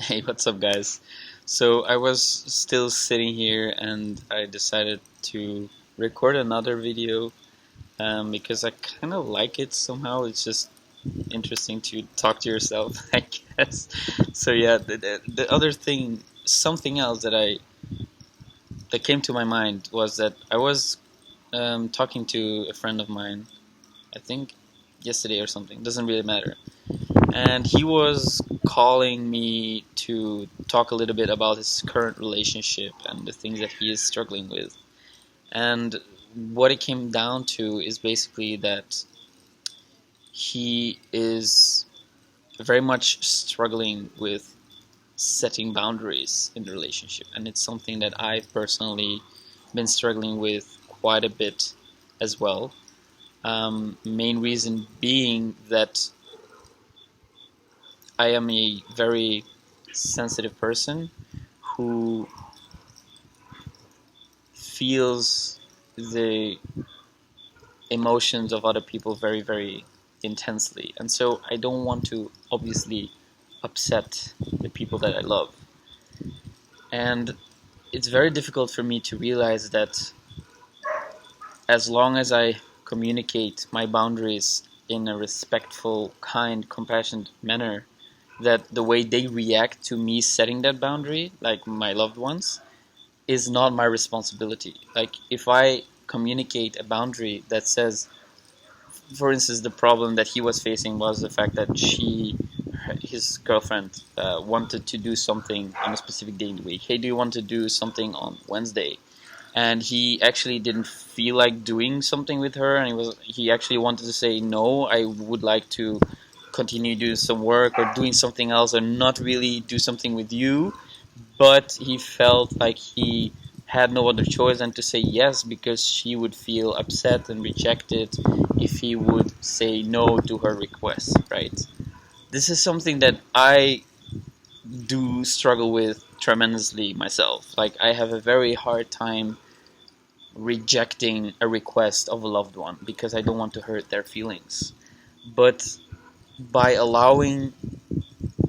Hey, what's up, guys? So I was still sitting here and I decided to record another video because I kind of like it somehow. It's just interesting to talk to yourself, I guess. So yeah, the other thing, something else that came to my mind was that I was talking to a friend of mine, I think yesterday or something. Doesn't really matter. And he was calling me to talk a little bit about his current relationship and the things that he is struggling with. And what it came down to is basically that he is very much struggling with setting boundaries in the relationship, and it's something that I've personally been struggling with quite a bit as well. Main reason being that I am a very sensitive person who feels the emotions of other people very, very intensely. And so I don't want to obviously upset the people that I love. And it's very difficult for me to realize that as long as I communicate my boundaries in a respectful, kind, compassionate manner, that the way they react to me setting that boundary, like my loved ones, is not my responsibility. Like, if I communicate a boundary that says, for instance, the problem that he was facing was the fact that his girlfriend, wanted to do something on a specific day in the week. Hey, do you want to do something on Wednesday? And he actually didn't feel like doing something with her, and he actually wanted to say, no, I would like to continue doing some work or doing something else, or not really do something with you. But he felt like he had no other choice than to say yes, because she would feel upset and rejected if he would say no to her request, right? This is something that I do struggle with tremendously myself. Like, I have a very hard time rejecting a request of a loved one because I don't want to hurt their feelings. But by allowing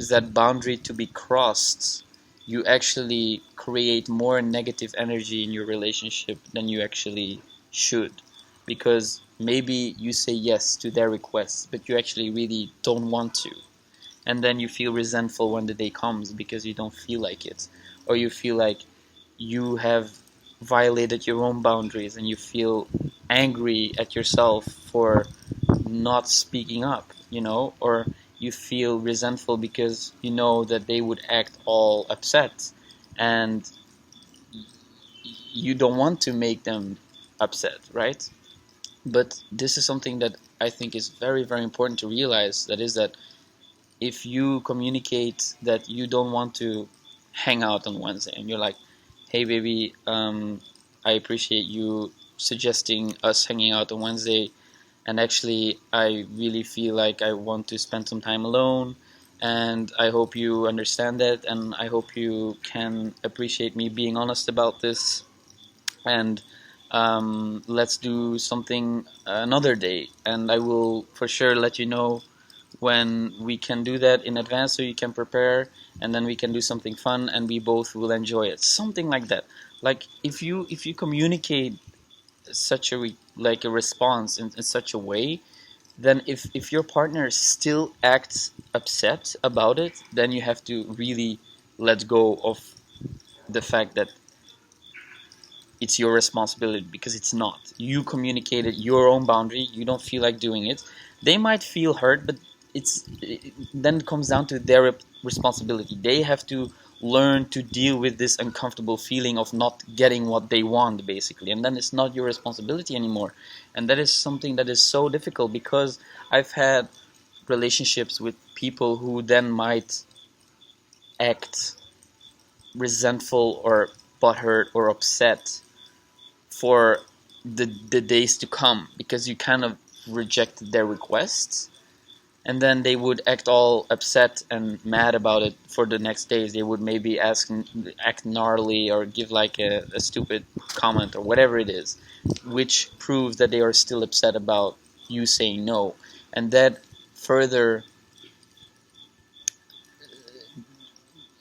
that boundary to be crossed, you actually create more negative energy in your relationship than you actually should. Because maybe you say yes to their requests, but you actually really don't want to. And then you feel resentful when the day comes because you don't feel like it. Or you feel like you have violated your own boundaries and you feel angry at yourself for not speaking up, or you feel resentful because you know that they would act all upset and you don't want to make them upset, right? But this is something that I think is very, very important to realize, that is that if you communicate that you don't want to hang out on Wednesday and you're like, hey baby, I appreciate you suggesting us hanging out on Wednesday, and actually I really feel like I want to spend some time alone, and I hope you understand that, and I hope you can appreciate me being honest about this, and let's do something another day, and I will for sure let you know when we can do that in advance so you can prepare, and then we can do something fun and we both will enjoy it, something like that. Like, if you communicate such like a response in such a way, then if your partner still acts upset about it, then you have to really let go of the fact that it's your responsibility, because it's not. You communicated your own boundary, you don't feel like doing it. They might feel hurt, but then it comes down to their responsibility. They have to learn to deal with this uncomfortable feeling of not getting what they want, basically, and then it's not your responsibility anymore. And that is something that is so difficult, because I've had relationships with people who then might act resentful or butthurt or upset for the days to come, because you kind of rejected their requests, and then they would act all upset and mad about it for the next days. They would maybe act gnarly or give like a stupid comment or whatever it is, which proves that they are still upset about you saying no. And that further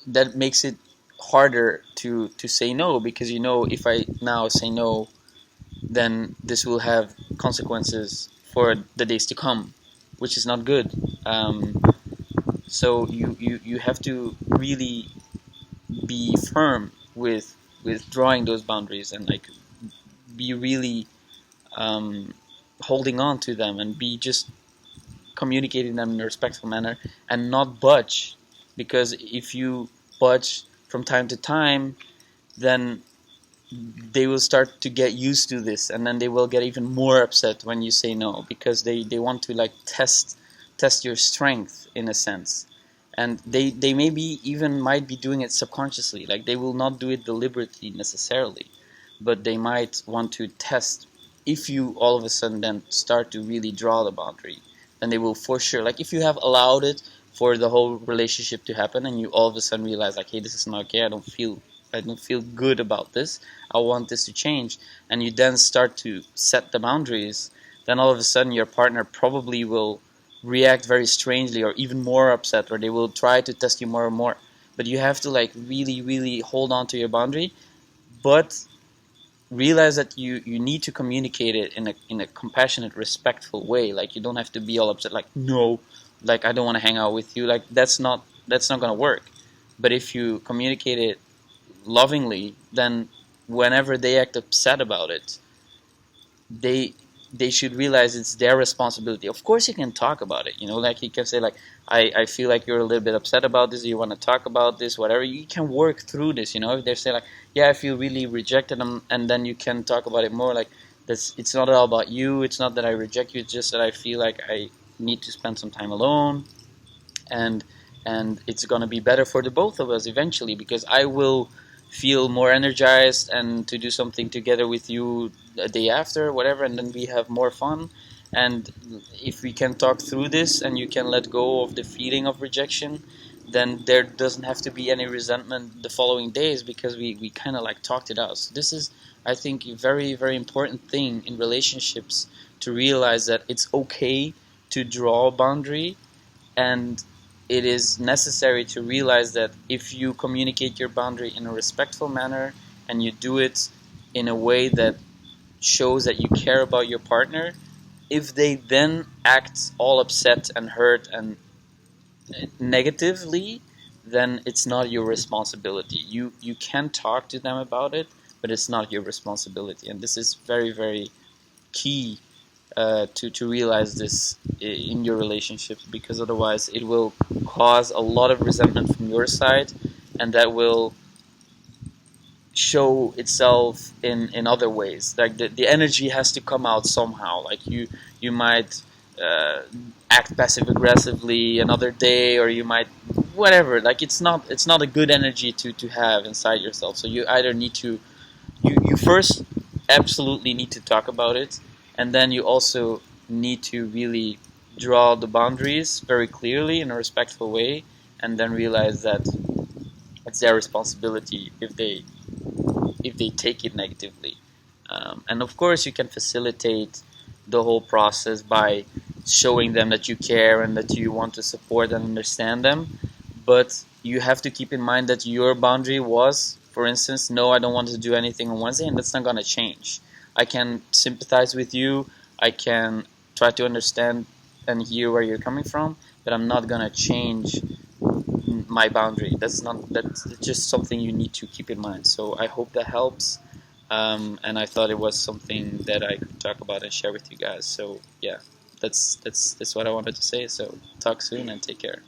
that makes it harder to say no, because you know, if I now say no, then this will have consequences for the days to come, which is not good. So you have to really be firm with drawing those boundaries, and like be really um, holding on to them, and be just communicating them in a respectful manner, and not budge, because if you budge from time to time, then they will start to get used to this, and then they will get even more upset when you say no, because they want to like test your strength in a sense. And they maybe even might be doing it subconsciously, like they will not do it deliberately necessarily, but they might want to test. If you all of a sudden then start to really draw the boundary, then they will for sure, like if you have allowed it for the whole relationship to happen, and you all of a sudden realize like, hey, this is not okay, I don't feel good about this, I want this to change, and you then start to set the boundaries, then all of a sudden your partner probably will react very strangely, or even more upset, or they will try to test you more and more. But you have to like really, really hold on to your boundary, but realize that you need to communicate it in a compassionate, respectful way. Like you don't have to be all upset, like no, like I don't want to hang out with you. Like that's not gonna work. But if you communicate it lovingly, then whenever they act upset about it, they they should realize it's their responsibility. Of course, you can talk about it. You know, like you can say like, I feel like you're a little bit upset about this. You want to talk about this, whatever. You can work through this. You know, if they say like, yeah, I feel really rejected, and then you can talk about it more. Like that's, it's not all about you. It's not that I reject you. It's just that I feel like I need to spend some time alone, and it's going to be better for the both of us eventually, because I will feel more energized and to do something together with you a day after, whatever, and then we have more fun. And if we can talk through this, and you can let go of the feeling of rejection, then there doesn't have to be any resentment the following days, because we kind of like talked it out. So this is, I think, a very, very important thing in relationships, to realize that it's okay to draw a boundary, and it is necessary to realize that if you communicate your boundary in a respectful manner, and you do it in a way that shows that you care about your partner, if they then act all upset and hurt and negatively, then it's not your responsibility. You can talk to them about it, but it's not your responsibility. And this is very, very key to realize this in your relationships, because otherwise it will cause a lot of resentment from your side, and that will show itself in other ways. Like the energy has to come out somehow. Like you might act passive aggressively another day, or you might whatever. Like it's not a good energy to have inside yourself. So you either need to, you first absolutely need to talk about it, and then you also need to really draw the boundaries very clearly in a respectful way, and then realize that it's their responsibility if they take it negatively. And of course, you can facilitate the whole process by showing them that you care and that you want to support and understand them. But you have to keep in mind that your boundary was, for instance, no, I don't want to do anything on Wednesday, and that's not going to change. I can sympathize with you. I can try to understand and hear where you're coming from, but I'm not going to change my boundary. That's just something you need to keep in mind. So I hope that helps, and I thought it was something that I could talk about and share with you guys. So yeah, that's what I wanted to say. So talk soon and take care.